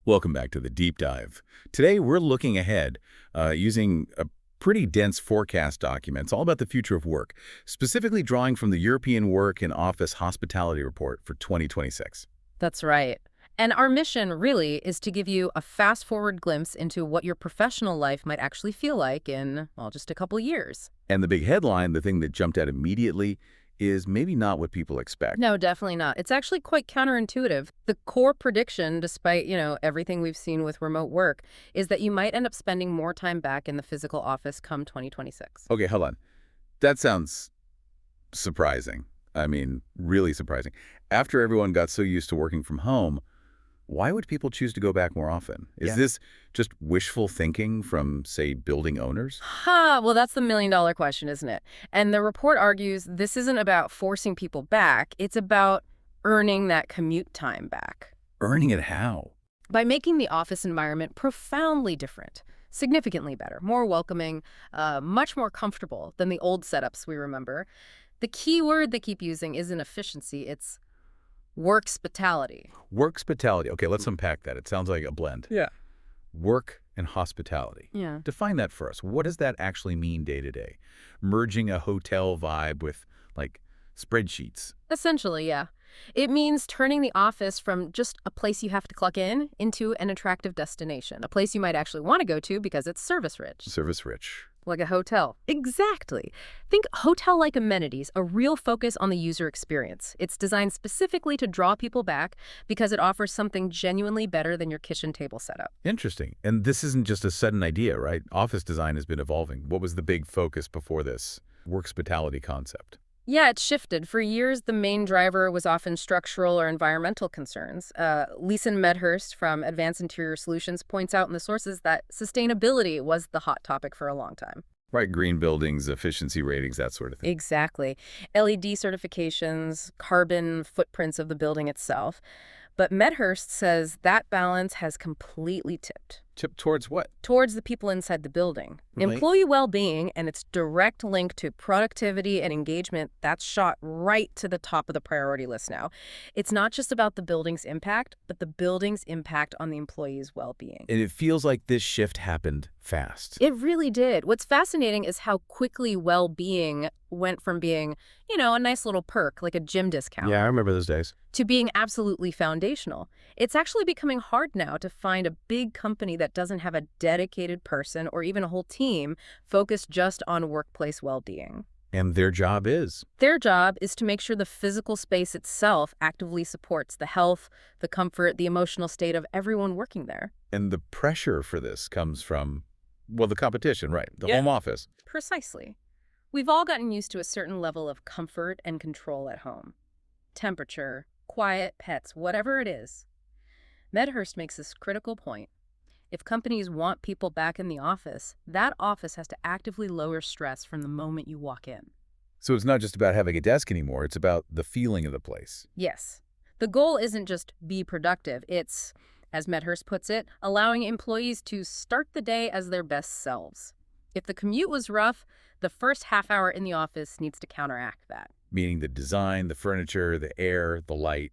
Welcome back to the Deep Dive. Today, we're looking ahead using a pretty dense forecast document. It's all about the future of work, specifically drawing from the European Work and Office Hospitality Report for 2026. That's right. And our mission really is to give you a fast-forward glimpse into what your professional life might actually feel like in, well, just a couple years. And the big headline, the thing that jumped out immediately, is maybe not what people expect. No, definitely not. It's actually quite counterintuitive. The core prediction, despite, everything we've seen with remote work, is that you might end up spending more time back in the physical office come 2026. Okay, hold on. That sounds surprising. I mean, really surprising. After everyone got so used to working from home, why would people choose to go back more often? Is this just wishful thinking from, say, building owners? Well, that's the million-dollar question, isn't it? And the report argues this isn't about forcing people back. It's about earning that commute time back. Earning it how? By making the office environment profoundly different, significantly better, more welcoming, much more comfortable than the old setups we remember. The key word they keep using isn't efficiency, it's workspitality. Workspitality. Okay, let's unpack that. It sounds like a blend. Yeah. Work and hospitality. Yeah. Define that for us. What does that actually mean day to day? Merging a hotel vibe with, like, spreadsheets. Essentially, yeah. It means turning the office from just a place you have to clock in into an attractive destination, a place you might actually want to go to because it's service-rich. Service-rich. Like a hotel. Exactly. Think hotel-like amenities, a real focus on the user experience. It's designed specifically to draw people back because it offers something genuinely better than your kitchen table setup. Interesting. And this isn't just a sudden idea, right? Office design has been evolving. What was the big focus before this workspitality concept? Yeah, it's shifted. For years, the main driver was often structural or environmental concerns. Leeson Medhurst from Advanced Interior Solutions points out in the sources that sustainability was the hot topic for a long time. Right, green buildings, efficiency ratings, that sort of thing. Exactly. LED certifications, carbon footprints of the building itself. But Medhurst says that balance has completely tipped. Tipped towards what? Towards the people inside the building. Really? Employee well-being and its direct link to productivity and engagement, that's shot right to the top of the priority list now. It's not just about the building's impact, but the building's impact on the employee's well-being. And it feels like this shift happened fast. It really did. What's fascinating is how quickly well-being went from being, a nice little perk, like a gym discount. Yeah, I remember those days. To being absolutely foundational. It's actually becoming hard now to find a big company that doesn't have a dedicated person or even a whole team focused just on workplace well-being. And their job is? Their job is to make sure the physical space itself actively supports the health, the comfort, the emotional state of everyone working there. And the pressure for this comes from, well, the competition, right? The home office. Precisely. We've all gotten used to a certain level of comfort and control at home. Temperature, quiet, pets, whatever it is. Medhurst makes this critical point. If companies want people back in the office, that office has to actively lower stress from the moment you walk in. So it's not just about having a desk anymore, it's about the feeling of the place. Yes. The goal isn't just be productive, it's, as Medhurst puts it, allowing employees to start the day as their best selves. If the commute was rough, the first half hour in the office needs to counteract that. Meaning the design, the furniture, the air, the light.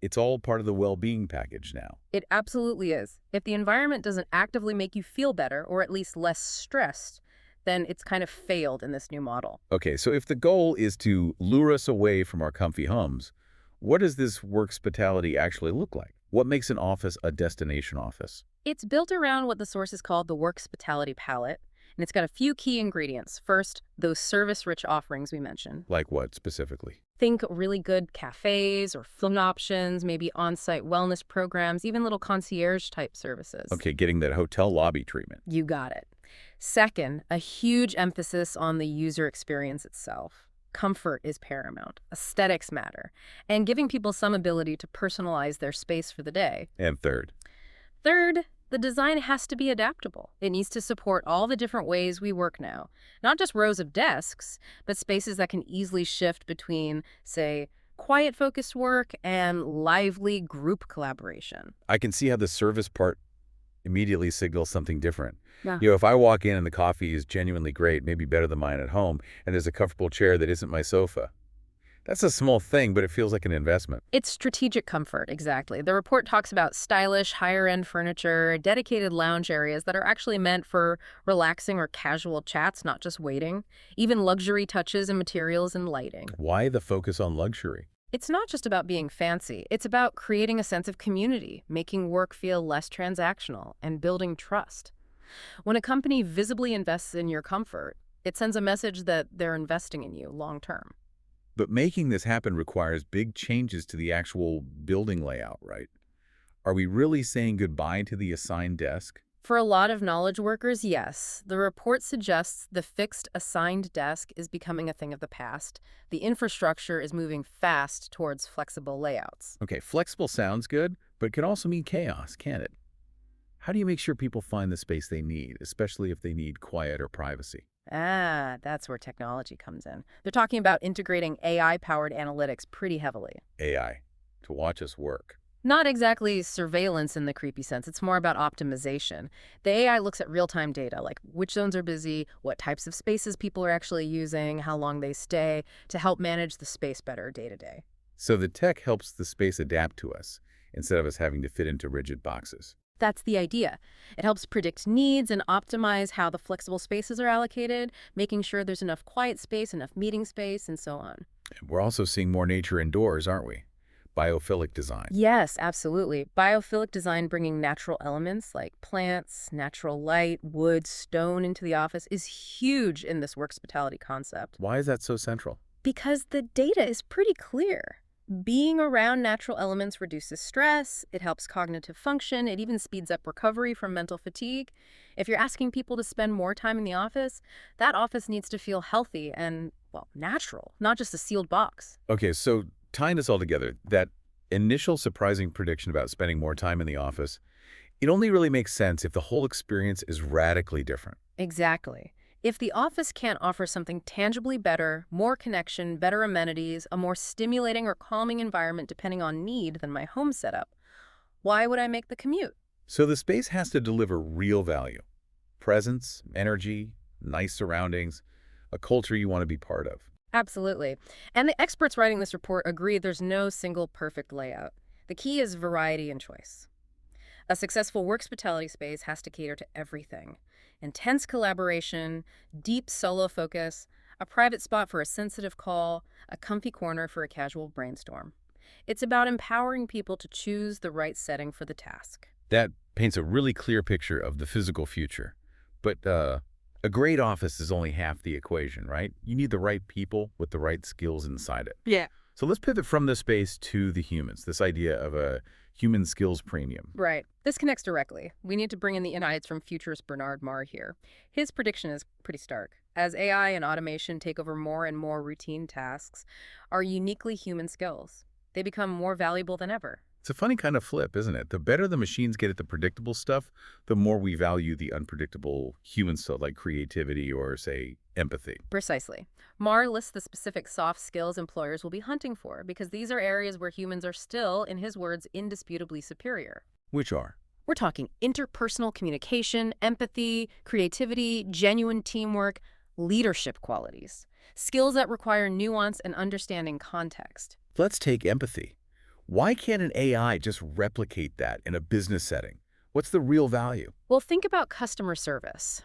It's all part of the well-being package now. It absolutely is. If the environment doesn't actively make you feel better, or at least less stressed, then it's kind of failed in this new model. Okay, so if the goal is to lure us away from our comfy homes, what does this workspitality actually look like? What makes an office a destination office? It's built around what the sources call the workspitality palette, and it's got a few key ingredients. First, those service-rich offerings we mentioned. Like what specifically? Think really good cafes or phone options, maybe on-site wellness programs, even little concierge-type services. Okay, getting that hotel lobby treatment. You got it. Second, a huge emphasis on the user experience itself. Comfort is paramount. Aesthetics matter. And giving people some ability to personalize their space for the day. And third? Third, the design has to be adaptable. It needs to support all the different ways we work now. Not just rows of desks, but spaces that can easily shift between, say, quiet-focused work and lively group collaboration. I can see how the service part immediately signals something different. Yeah. If I walk in and the coffee is genuinely great, maybe better than mine at home, and there's a comfortable chair that isn't my sofa, That's a small thing, but it feels like an investment. It's strategic comfort, exactly. The report talks about stylish, higher-end furniture, dedicated lounge areas that are actually meant for relaxing or casual chats, not just waiting, even luxury touches and materials and lighting. Why the focus on luxury? It's not just about being fancy. It's about creating a sense of community, making work feel less transactional, and building trust. When a company visibly invests in your comfort, it sends a message that they're investing in you long term. But making this happen requires big changes to the actual building layout, right? Are we really saying goodbye to the assigned desk? For a lot of knowledge workers, yes. The report suggests the fixed assigned desk is becoming a thing of the past. The infrastructure is moving fast towards flexible layouts. Okay, flexible sounds good, but it can also mean chaos, can't it? How do you make sure people find the space they need, especially if they need quiet or privacy? Ah, that's where technology comes in. They're talking about integrating AI-powered analytics pretty heavily. AI, to watch us work. Not exactly surveillance in the creepy sense. It's more about optimization. The AI looks at real-time data, like which zones are busy, what types of spaces people are actually using, how long they stay, to help manage the space better day to day. So the tech helps the space adapt to us, instead of us having to fit into rigid boxes. That's the idea. It helps predict needs and optimize how the flexible spaces are allocated, making sure there's enough quiet space, enough meeting space, and so on. And we're also seeing more nature indoors, aren't we? Biophilic design. Yes, absolutely. Biophilic design bringing natural elements like plants, natural light, wood, stone into the office is huge in this work-hospitality concept. Why is that so central? Because the data is pretty clear. Being around natural elements reduces stress, it helps cognitive function, it even speeds up recovery from mental fatigue. If you're asking people to spend more time in the office, that office needs to feel healthy and, well, natural, not just a sealed box. Okay, so tying this all together, that initial surprising prediction about spending more time in the office, it only really makes sense if the whole experience is radically different. Exactly. If the office can't offer something tangibly better, more connection, better amenities, a more stimulating or calming environment depending on need than my home setup, why would I make the commute? So the space has to deliver real value. Presence, energy, nice surroundings, a culture you want to be part of. Absolutely. And the experts writing this report agree there's no single perfect layout. The key is variety and choice. A successful work-hospitality space has to cater to everything. Intense collaboration, deep solo focus, a private spot for a sensitive call, a comfy corner for a casual brainstorm. It's about empowering people to choose the right setting for the task. That paints a really clear picture of the physical future. But a great office is only half the equation, right? You need the right people with the right skills inside it. Yeah. So let's pivot from the space to the humans, this idea of a human skills premium. Right. This connects directly. We need to bring in the insights from futurist Bernard Marr here. His prediction is pretty stark. As AI and automation take over more and more routine tasks, our uniquely human skills, they become more valuable than ever. It's a funny kind of flip, isn't it? The better the machines get at the predictable stuff, the more we value the unpredictable human stuff like creativity or, say, empathy. Precisely. Marr lists the specific soft skills employers will be hunting for because these are areas where humans are still, in his words, indisputably superior. Which are? We're talking interpersonal communication, empathy, creativity, genuine teamwork, leadership qualities. Skills that require nuance and understanding context. Let's take empathy. Why can't an AI just replicate that in a business setting? What's the real value? Well, think about customer service.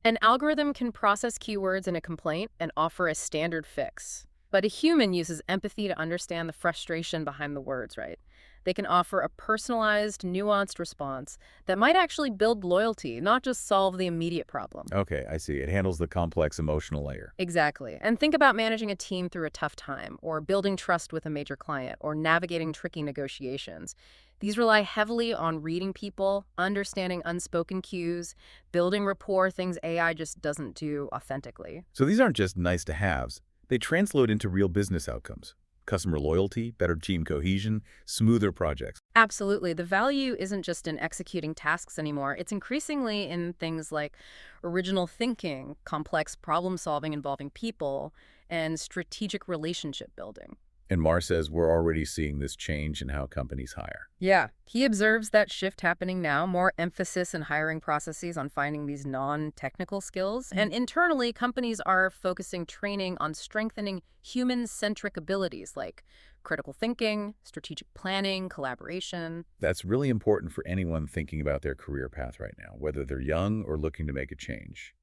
An algorithm can process keywords in a complaint and offer a standard fix. But a human uses empathy to understand the frustration behind the words, right? They can offer a personalized, nuanced response that might actually build loyalty, not just solve the immediate problem. Okay, I see. It handles the complex emotional layer. Exactly. And think about managing a team through a tough time, or building trust with a major client, or navigating tricky negotiations. These rely heavily on reading people, understanding unspoken cues, building rapport, things AI just doesn't do authentically. So these aren't just nice-to-haves. They translate into real business outcomes. Customer loyalty, better team cohesion, smoother projects. Absolutely. The value isn't just in executing tasks anymore. It's increasingly in things like original thinking, complex problem solving involving people, and strategic relationship building. And Marr says we're already seeing this change in how companies hire. Yeah, he observes that shift happening now, more emphasis in hiring processes on finding these non-technical skills. And internally, companies are focusing training on strengthening human-centric abilities like critical thinking, strategic planning, collaboration. That's really important for anyone thinking about their career path right now, whether they're young or looking to make a change.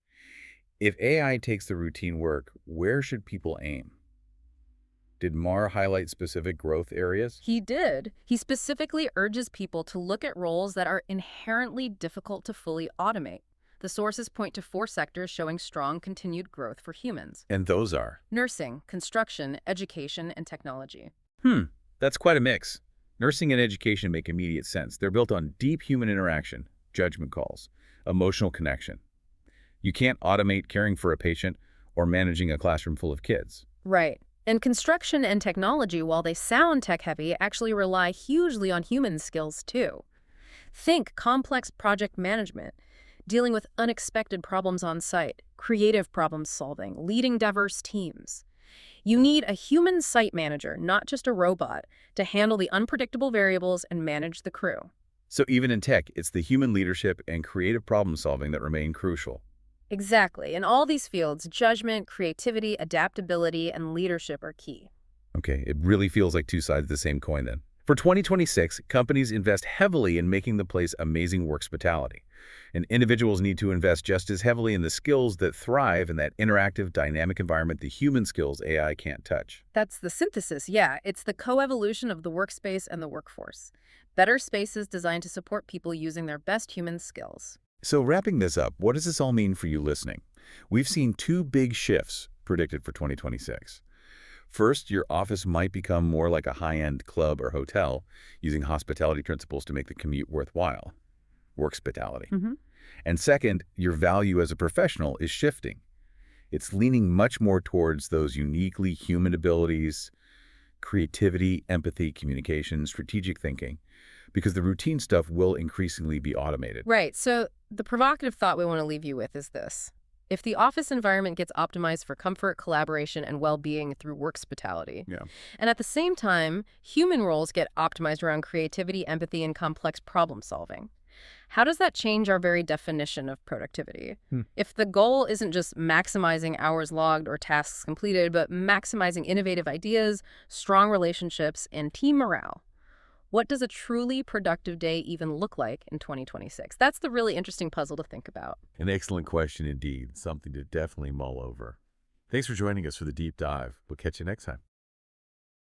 If AI takes the routine work, where should people aim? Did Marr highlight specific growth areas? He did. He specifically urges people to look at roles that are inherently difficult to fully automate. The sources point to 4 sectors showing strong continued growth for humans: And those are? nursing, construction, education, and technology. That's quite a mix. Nursing and education make immediate sense. They're built on deep human interaction, judgment calls, emotional connection. You can't automate caring for a patient or managing a classroom full of kids. Right. And construction and technology, while they sound tech-heavy, actually rely hugely on human skills, too. Think complex project management, dealing with unexpected problems on site, creative problem solving, leading diverse teams. You need a human site manager, not just a robot, to handle the unpredictable variables and manage the crew. So even in tech, it's the human leadership and creative problem solving that remain crucial. Exactly. In all these fields, judgment, creativity, adaptability, and leadership are key. Okay, it really feels like two sides of the same coin then. For 2026, companies invest heavily in making the place amazing workspitality. And individuals need to invest just as heavily in the skills that thrive in that interactive, dynamic environment, the human skills AI can't touch. That's the synthesis, yeah. It's the coevolution of the workspace and the workforce. Better spaces designed to support people using their best human skills. So wrapping this up, what does this all mean for you listening? We've seen 2 big shifts predicted for 2026. First, your office might become more like a high-end club or hotel, using hospitality principles to make the commute worthwhile. Workspitality. And second, your value as a professional is shifting. It's leaning much more towards those uniquely human abilities, creativity, empathy, communication, strategic thinking, because the routine stuff will increasingly be automated. Right. So the provocative thought we want to leave you with is this. If the office environment gets optimized for comfort, collaboration, and well-being through workspitality, and at the same time, human roles get optimized around creativity, empathy, and complex problem solving, how does that change our very definition of productivity? If the goal isn't just maximizing hours logged or tasks completed, but maximizing innovative ideas, strong relationships, and team morale, what does a truly productive day even look like in 2026? That's the really interesting puzzle to think about. An excellent question indeed, something to definitely mull over. Thanks for joining us for the deep dive. We'll catch you next time.